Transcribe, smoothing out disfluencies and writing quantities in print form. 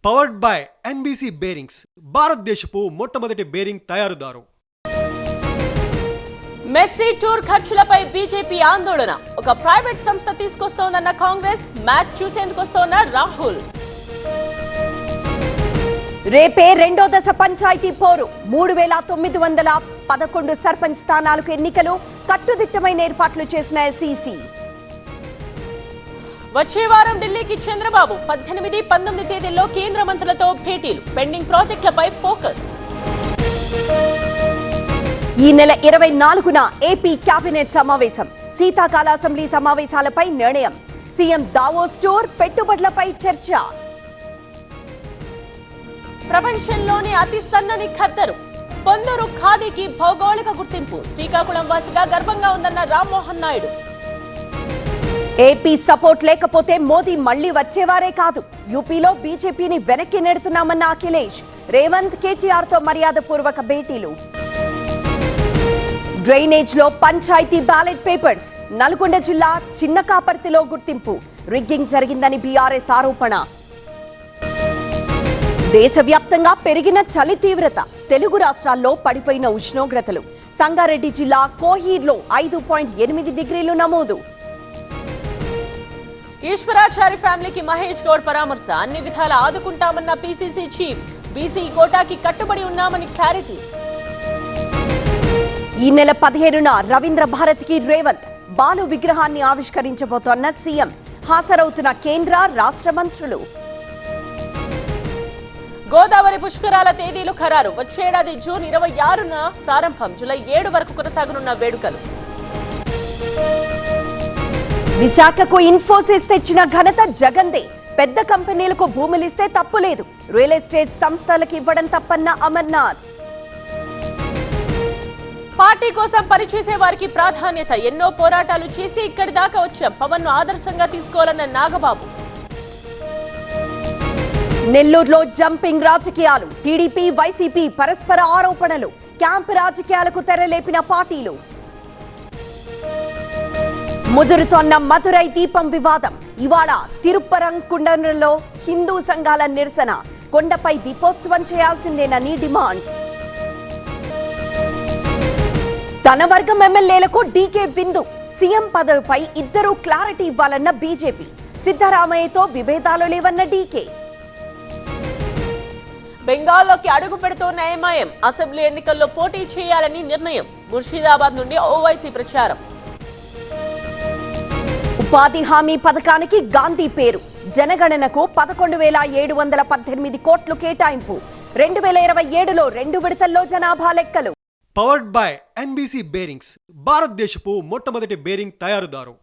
Powered by NBC bearings, భారతదేశపు మొట్టమొదటి bearing తయారుదారు. Messy tour ఖర్చులపై BJP ఆందోళన. ఒక ప్రైవేట్ సంస్థ తీసుకొస్తోందన్న కాంగ్రెస్, మ్యాచ్ చూసేందుకు వస్తోన్న రాహుల్. రేపే రెండో దశ పంచాయతీ పోరు. 3911 సర్పంచ్ స్థానాలకు ఎన్నికలు. కట్టుదిట్టమైన ఏర్పాట్లు చేసిన ఎస్ఈసీ. వచ్చే వారం ఢిల్లీకి చంద్రబాబు. 18, 19 తేదీల్లో కేంద్ర మంత్రులతో భేటీలు. పెండింగ్ ప్రాజెక్టులపై ఫోకస్. ఈ నెల 24న ఏపీ కేబినెట్ సమావేశం. శీతాకాల అసెంబ్లీ సమావేశాలపై నిర్ణయం. సీఎం దావోస్ టూర్, పెట్టుబడులపై చర్చ. ప్రపంచంలోని అతి సన్నని ఖద్దరు పొందూరు ఖాదీకి భౌగోళిక గుర్తింపు. శ్రీకాకుళం వాసిగా గర్వంగా ఉందన్న రామ్మోహన్ నాయుడు. ఏపీ సపోర్ట్ లేకపోతే మోదీ మళ్లీ వచ్చేవారే కాదు. యూపీలో బీజేపీని వెనక్కి నెడుతున్నామన్న అఖిలేష్. రేవంత్, కేటీఆర్ తో మర్యాదపూర్వక భేటీలు. డ్రైనేజ్ లో పంచాయతీ బ్యాలెట్ పేపర్స్. నల్గొండ జిల్లా చిన్న కాపర్తిలో గుర్తింపు. రిగ్గింగ్ జరిగిందని బీఆర్ఎస్ ఆరోపణ. దేశవ్యాప్తంగా పెరిగిన చలి తీవ్రత. తెలుగు రాష్ట్రాల్లో పడిపోయిన ఉష్ణోగ్రతలు. సంగారెడ్డి జిల్లా కోహీర్లో 5.8 డిగ్రీలు నమోదు. ఈశ్వరాచారి ఫ్యామిలీకి మహేష్ గౌడ్ పరామర్శ. అన్ని విధాల ఆదుకుంటామన్న పీసీసీ చీఫ్. బీసీ కోటాకి కట్టుబడి ఉన్నామని క్లారిటీ. ఈ నెల 15న రవీంద్ర భారతికి రేవంత్. బాలు విగ్రహాన్ని ఆవిష్కరించబోతోన్న సీఎం. హాజరవుతున్న కేంద్ర, రాష్ట్ర మంత్రులు. గోదావరి పుష్కరాల తేదీలు ఖరారు. వచ్చేడాది జూన్ 26న ప్రారంభం. జూలై 7 వరకు కొనసాగనున్న వేడుకలు. విశాఖకు ఇన్ఫోసిస్ తెచ్చిన ఘనత జగందే. పెద్ద కంపెనీలకు భూములిస్తే తప్పులేదు. రియల్ ఎస్టేట్ సంస్థలకు ఇవ్వడం తప్పన్న అమర్నాథ్. పార్టీ కోసం పనిచేసే వారికి ప్రాధాన్యత. ఎన్నో పోరాటాలు చేసి ఇక్కడి దాకా వచ్చాం. పవన్ ను ఆదర్శంగా తీసుకోవాలన్న నాగబాబు. నెల్లూరులో జంపింగ్ రాజకీయాలు. టీడీపీ, వైసీపీ పరస్పర ఆరోపణలు. క్యాంప్ రాజకీయాలకు తెరలేపిన పార్టీలు. ముదురుతోన్న మధురై దీపం వివాదం. ఇవాళ తిరుప్పరంకుండలో హిందూ సంఘాల నిరసన. కొండపై దీపోత్సవం చేయాల్సిందేనని డిమాండ్. తన వర్గం ఎమ్మెల్యేలకు డీకే విందు. సీఎం పదవిపై ఇద్దరూ క్లారిటీ ఇవ్వాలన్న బీజేపీ. సిద్ధరామయ్యతో విభేదాలు లేవన్న డీకే. బెంగాల్లోకి అడుగు పెడుతోన్న ఎంఐఎం. అసెంబ్లీ ఎన్నికల్లో పోటీ చేయాలని నిర్ణయం. ముర్షిదాబాద్ నుండి ఓవైసీ ప్రచారం. ఉపాధి హామీ పథకానికి గాంధీ పేరు. జనగణనకు 11,718 కోట్లు కేటాయింపు. 2027లో 2 విడతల్లో జనాభా లెక్కలు. పవర్డ్ బై ఎన్బీసీ బేరింగ్స్, భారతదేశపు మొట్టమొదటి బేరింగ్ తయారుదారు.